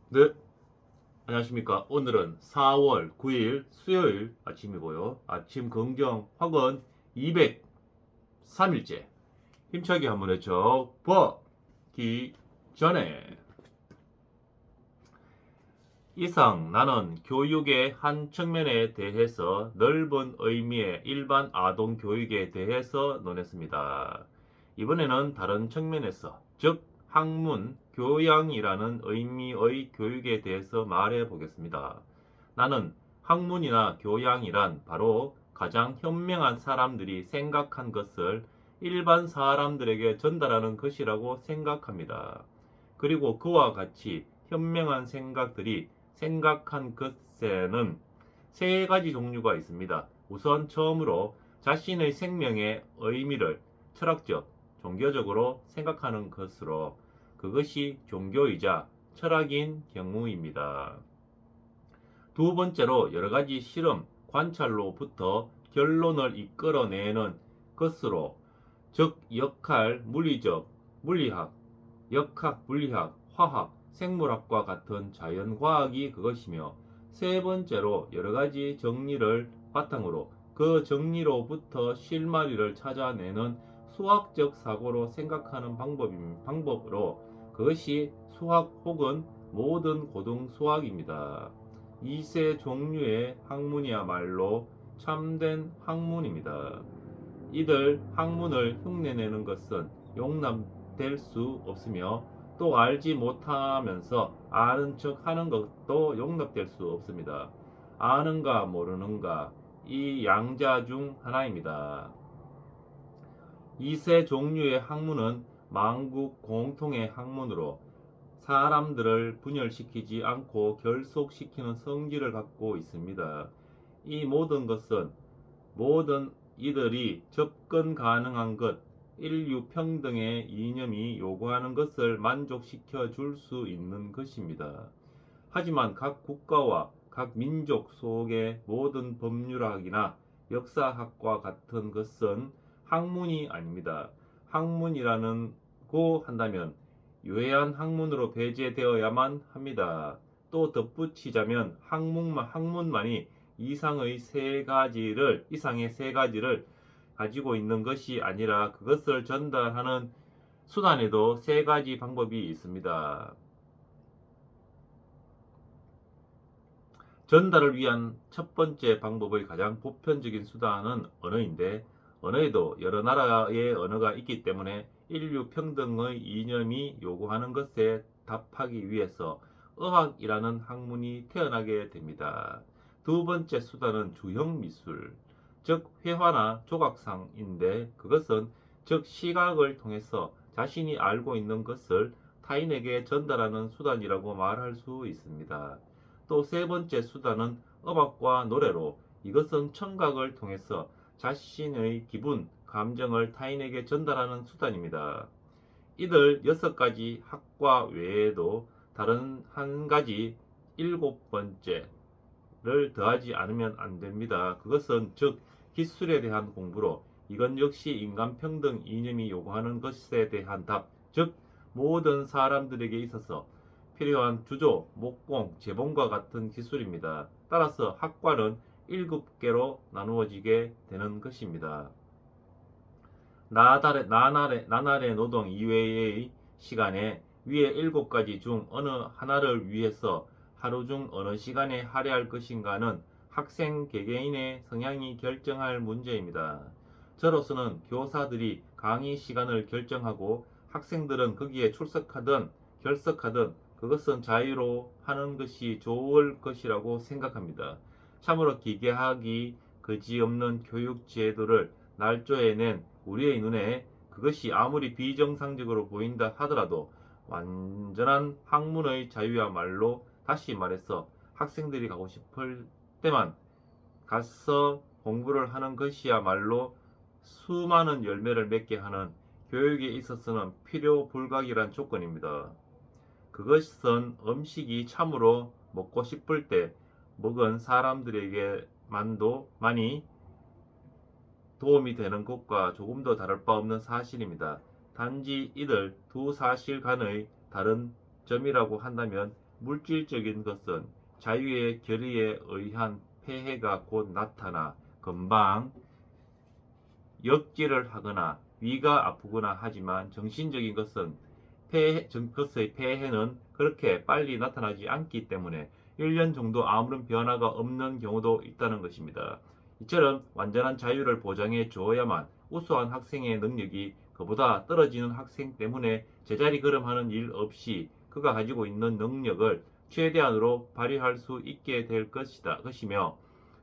네, 안녕하십니까. 오늘은 4월 9일 수요일 아침이고요. 아침 긍정 확언 203일째. 힘차게 한번 외쳐 보기 전에 이상 나는 교육의 한 측면에 대해서 넓은 의미의 일반 아동 교육에 대해서 논했습니다. 이번에는 다른 측면에서, 즉 학문, 교양이라는 의미의 교육에 대해서 말해 보겠습니다. 나는 학문이나 교양이란 바로 가장 현명한 사람들이 생각한 것을 일반 사람들에게 전달하는 것이라고 생각합니다. 그리고 그와 같이 현명한 생각들이 생각한 것에는 세 가지 종류가 있습니다. 우선 처음으로 자신의 생명의 의미를 철학적, 종교적으로 생각하는 것으로 그것이 종교이자 철학인 경우입니다. 두 번째로 여러 가지 실험, 관찰로부터 결론을 이끌어내는 것으로, 즉 역할, 물리적, 물리학, 역학, 물리학, 화학, 생물학과 같은 자연과학이 그것이며, 세 번째로 여러 가지 정리를 바탕으로 그 정리로부터 실마리를 찾아내는 수학적 사고로 생각하는 방법으로 그것이 수학 혹은 모든 고등 수학입니다. 이 세 종류의 학문이야말로 참된 학문입니다. 이들 학문을 흉내내는 것은 용납될 수 없으며, 또 알지 못하면서 아는 척 하는 것도 용납될 수 없습니다. 아는가 모르는가, 이 양자 중 하나입니다. 이 세 종류의 학문은 만국 공통의 학문으로 사람들을 분열시키지 않고 결속시키는 성질을 갖고 있습니다. 이 모든 이들이 접근 가능한 것, 인류 평등의 이념이 요구하는 것을 만족시켜 줄 수 있는 것입니다. 하지만 각 국가와 각 민족 속의 모든 법률학이나 역사학과 같은 것은 학문이 아닙니다. 학문이라고 한다면 유해한 학문으로 배제되어야만 합니다. 또 덧붙이자면 학문만이 이상의 세 가지를 가지고 있는 것이 아니라, 그것을 전달하는 수단에도 세 가지 방법이 있습니다. 전달을 위한 첫 번째 방법의 가장 보편적인 수단은 언어인데, 언어에도 여러 나라의 언어가 있기 때문에 인류 평등의 이념이 요구하는 것에 답하기 위해서 의학이라는 학문이 태어나게 됩니다. 두 번째 수단은 주형 미술, 즉 회화나 조각상인데, 그것은 즉 시각을 통해서 자신이 알고 있는 것을 타인에게 전달하는 수단이라고 말할 수 있습니다. 또 세 번째 수단은 음악과 노래로, 이것은 청각을 통해서 자신의 기분, 감정을 타인에게 전달하는 수단입니다. 이들 6가지 학과 외에도 다른 한 가지 일곱 번째를 더하지 않으면 안 됩니다. 그것은 즉 기술에 대한 공부로, 이건 역시 인간평등 이념이 요구하는 것에 대한 답, 즉 모든 사람들에게 있어서 필요한 주조, 목공, 재봉과 같은 기술입니다. 따라서 학과는 7개로 나누어지게 되는 것입니다. 나날의 노동 이외의 시간에 위에 7가지 중 어느 하나를 위해서 하루 중 어느 시간에 할애할 것인가는 학생 개개인의 성향이 결정할 문제입니다. 저로서는 교사들이 강의 시간을 결정하고 학생들은 거기에 출석하든 결석하든 그것은 자유로 하는 것이 좋을 것이라고 생각합니다. 참으로 기괴하기 그지없는 교육 제도를 날조해낸 우리의 눈에 그것이 아무리 비정상적으로 보인다 하더라도, 완전한 학문의 자유야말로, 다시 말해서 학생들이 가고 싶을 때만 가서 공부를 하는 것이야말로 수많은 열매를 맺게 하는 교육에 있어서는 필요 불가이란 조건입니다. 그것은 음식이 참으로 먹고 싶을 때 먹은 사람들에게만도 많이 도움이 되는 것과 조금도 다를 바 없는 사실입니다. 단지 이들 두 사실 간의 다른 점이라고 한다면, 물질적인 것은 자유의 결의에 의한 폐해가 곧 나타나 금방 역질을 하거나 위가 아프거나 하지만 정신적인 것은 것의 폐해는 그렇게 빨리 나타나지 않기 때문에 1년 정도 아무런 변화가 없는 경우도 있다는 것입니다. 이처럼 완전한 자유를 보장해 주어야만 우수한 학생의 능력이 그보다 떨어지는 학생 때문에 제자리 걸음하는 일 없이 그가 가지고 있는 능력을 최대한으로 발휘할 수 있게 될 것이며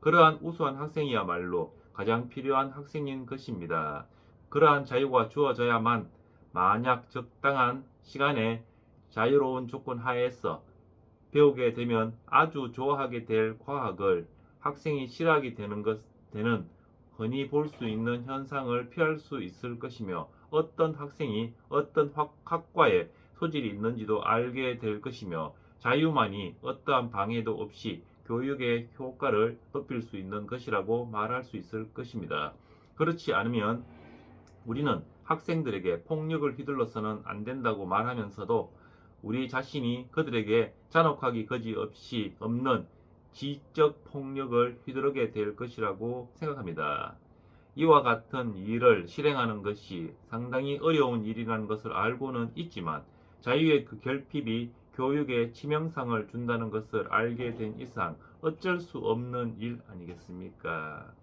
그러한 우수한 학생이야말로 가장 필요한 학생인 것입니다. 그러한 자유가 주어져야만 만약 적당한 시간에 자유로운 조건 하에서 배우게 되면 아주 좋아하게 될 과학을 학생이 싫어하게 되는 흔히 볼 수 있는 현상을 피할 수 있을 것이며 어떤 학생이 어떤 학과에 소질이 있는지도 알게 될 것이며 자유만이 어떠한 방해도 없이 교육의 효과를 높일 수 있는 것이라고 말할 수 있을 것입니다. 그렇지 않으면 우리는 학생들에게 폭력을 휘둘러서는 안 된다고 말하면서도 우리 자신이 그들에게 잔혹하기 거지없이 없는 지적 폭력을 휘두르게 될 것이라고 생각합니다. 이와 같은 일을 실행하는 것이 상당히 어려운 일이라는 것을 알고는 있지만 자유의 그 결핍이 교육에 치명상을 준다는 것을 알게 된 이상 어쩔 수 없는 일 아니겠습니까?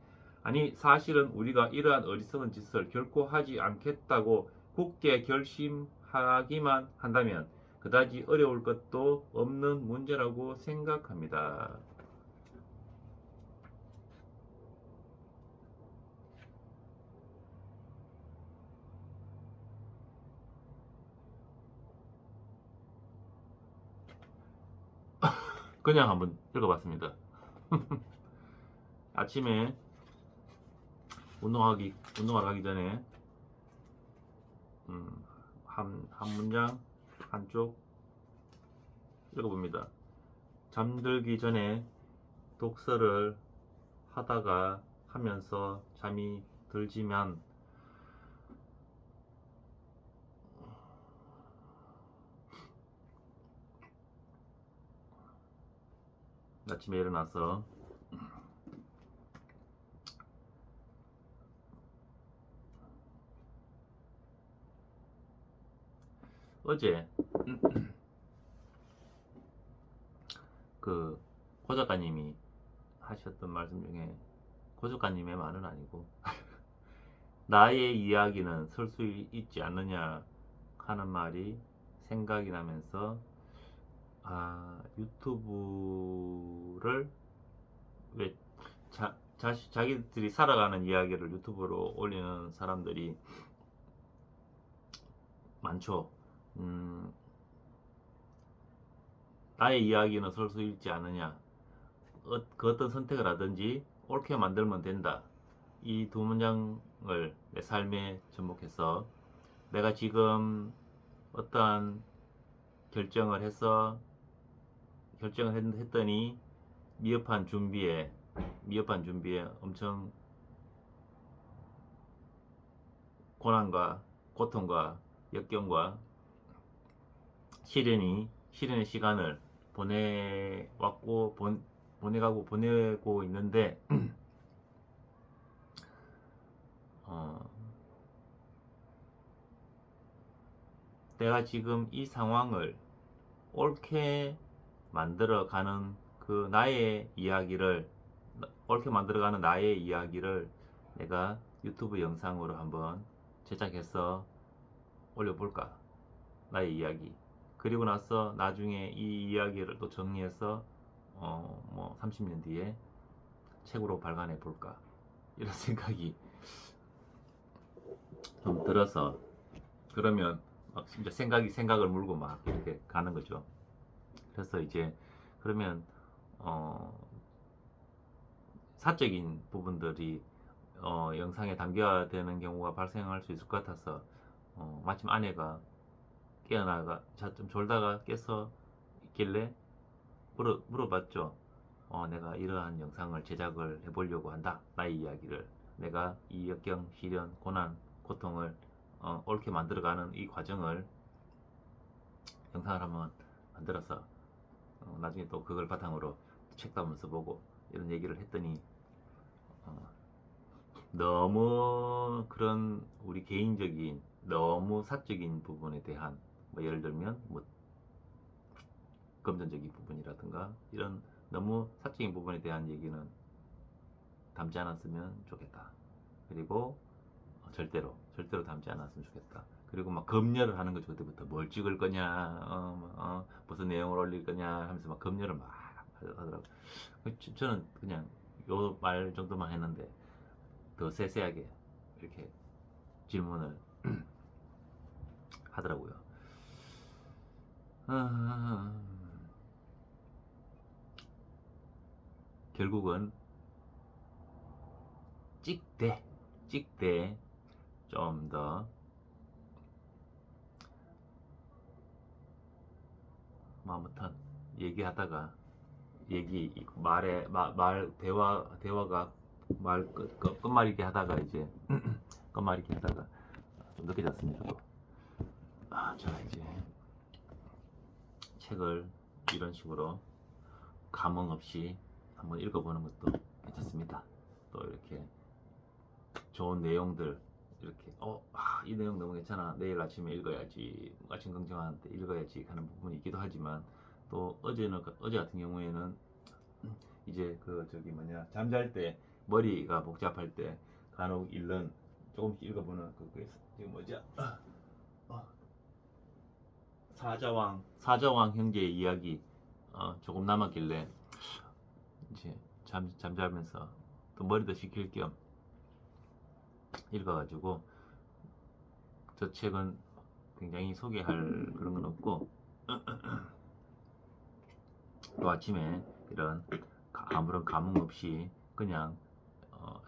아니 사실은 우리가 이러한 어리석은 짓을 결코 하지 않겠다고 굳게 결심하기만 한다면 그다지 어려울 것도 없는 문제라고 생각합니다. 그냥 한번 읽어봤습니다. 아침에 운동하러 가기 전에 한 문장 한쪽 읽어봅니다. 잠들기 전에 독서를 하다가 하면서 잠이 들지만 아침에 일어나서 어제 그 고 작가님이 하셨던 말씀 중에 고 작가님의 말은 아니고 나의 이야기는 설 수 있지 않느냐 하는 말이 생각이 나면서 유튜브를 왜 자기들이 살아가는 이야기를 유튜브로 올리는 사람들이 많죠. 나의 이야기는 설 수 있지 않느냐. 그 어떤 선택을 하든지 옳게 만들면 된다. 이 두 문장을 내 삶에 접목해서 내가 지금 어떠한 결정을 했더니 미흡한 준비에 엄청 고난과 고통과 역경과 시련의 시간을 보내고 있는데 내가 지금 이 상황을 옳게 만들어가는 나의 이야기를 내가 유튜브 영상으로 한번 제작해서 올려볼까? 나의 이야기. 그리고 나서 나중에 이 이야기를 또 정리해서 30년 뒤에 책으로 발간해 볼까? 이런 생각이 좀 들어서 그러면 막 진짜 생각을 물고 막 이렇게 가는 거죠. 그래서 이제 그러면 사적인 부분들이 영상에 담겨야 되는 경우가 발생할 수 있을 것 같아서 마침 아내가 좀 졸다가 깨서 있길래 물어봤죠. 내가 이러한 영상을 제작을 해보려고 한다. 나의 이야기를 내가 이 역경, 시련, 고난, 고통을 옳게 만들어가는 이 과정을 영상을 한번 만들어서 나중에 또 그걸 바탕으로 책도 한번 써보고 이런 얘기를 했더니 너무 그런 우리 개인적인 너무 사적인 부분에 대한 뭐 예를 들면 뭐 금전적인 부분이라든가 이런 너무 사적인 부분에 대한 얘기는 담지 않았으면 좋겠다. 그리고 절대로 담지 않았으면 좋겠다. 그리고 막 검열을 하는 거죠. 그때부터 뭘 찍을 거냐, 무슨 내용을 올릴 거냐 하면서 막 검열을 막 하더라고. 저는 그냥 요 말 정도만 했는데 더 세세하게 이렇게 질문을 하더라고요. 결국은 찍대 좀 더 뭐 아무튼 얘기하다가 대화가 끝말잇기 하다가 이제 끝말잇기 하다가 좀 늦게 잤습니다. 또. 자 이제 책을 이런 식으로 감흥 없이 한번 읽어보는 것도 괜찮습니다. 또 이렇게 좋은 내용들 이렇게 이 내용 너무 괜찮아, 내일 아침에 읽어야지, 아침 긍정한 때 읽어야지 하는 부분이 있기도 하지만 또 어제 같은 경우에는 이제 잠잘 때 머리가 복잡할 때 간혹 읽는 조금씩 읽어보는 그게 지금 뭐죠? 사자왕 형제의 이야기 조금 남았길래 이제 잠자면서 또 머리도 식힐 겸 읽어가지고 저 책은 굉장히 소개할 그런 건 없고 또 아침에 이런 아무런 감흥 없이 그냥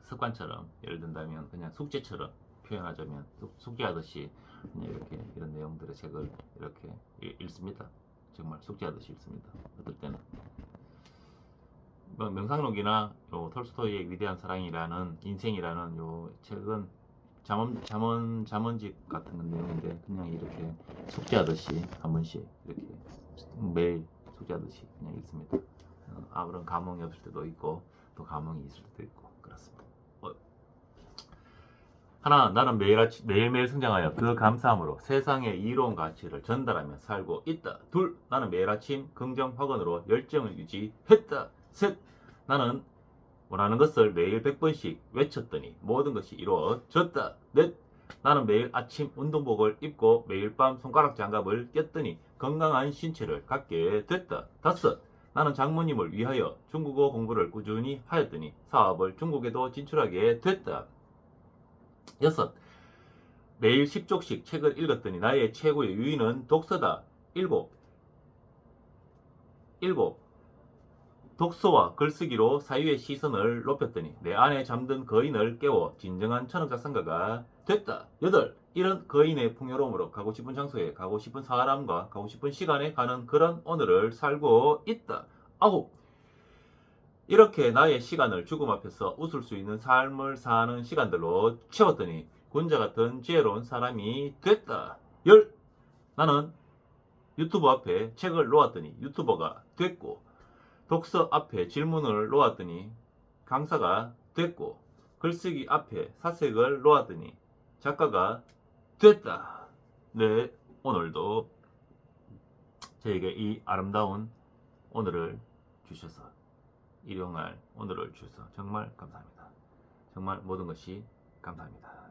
습관처럼 예를 든다면 그냥 숙제처럼 표현하자면 숙제하듯이 그냥 이렇게 이런 내용들의 책을 이렇게 읽습니다. 정말 숙제하듯이 읽습니다. 어떨 때는 명상록이나 톨스토이의 위대한 사랑이라는 인생이라는 요 책은 잠원집 같은 내용인데 그냥 이렇게 숙제하듯이 한 번씩 이렇게 매일 숙제하듯이 그냥 읽습니다. 아무런 감흥이 없을 때도 있고 또 감흥이 있을 때도 있고 그렇습니다. 하나, 나는 매일매일 성장하여 그 감사함으로 세상의 이로운 가치를 전달하며 살고 있다. 둘, 나는 매일 아침 긍정 확언으로 열정을 유지했다. 셋, 나는 원하는 것을 매일 100번씩 외쳤더니 모든 것이 이루어졌다. 넷, 나는 매일 아침 운동복을 입고 매일 밤 손가락 장갑을 꼈더니 건강한 신체를 갖게 됐다. 다섯, 나는 장모님을 위하여 중국어 공부를 꾸준히 하였더니 사업을 중국에도 진출하게 됐다. 여섯, 매일 10쪽씩 책을 읽었더니 나의 최고의 유인은 독서다. 일곱, 독서와 글쓰기로 사유의 시선을 높였더니 내 안에 잠든 거인을 깨워 진정한 철학작성가가 됐다. 여덟, 이런 거인의 풍요로움으로 가고 싶은 장소에 가고 싶은 사람과 가고 싶은 시간에 가는 그런 오늘을 살고 있다. 아홉, 이렇게 나의 시간을 죽음 앞에서 웃을 수 있는 삶을 사는 시간들로 채웠더니 군자 같은 지혜로운 사람이 됐다. 열, 나는 유튜브 앞에 책을 놓았더니 유튜버가 됐고 독서 앞에 질문을 놓았더니 강사가 됐고 글쓰기 앞에 사색을 놓았더니 작가가 됐다. 네, 오늘도 저에게 이 아름다운 오늘을 주셔서 일용할 오늘을 주셔서 정말 감사합니다. 정말 모든 것이 감사합니다.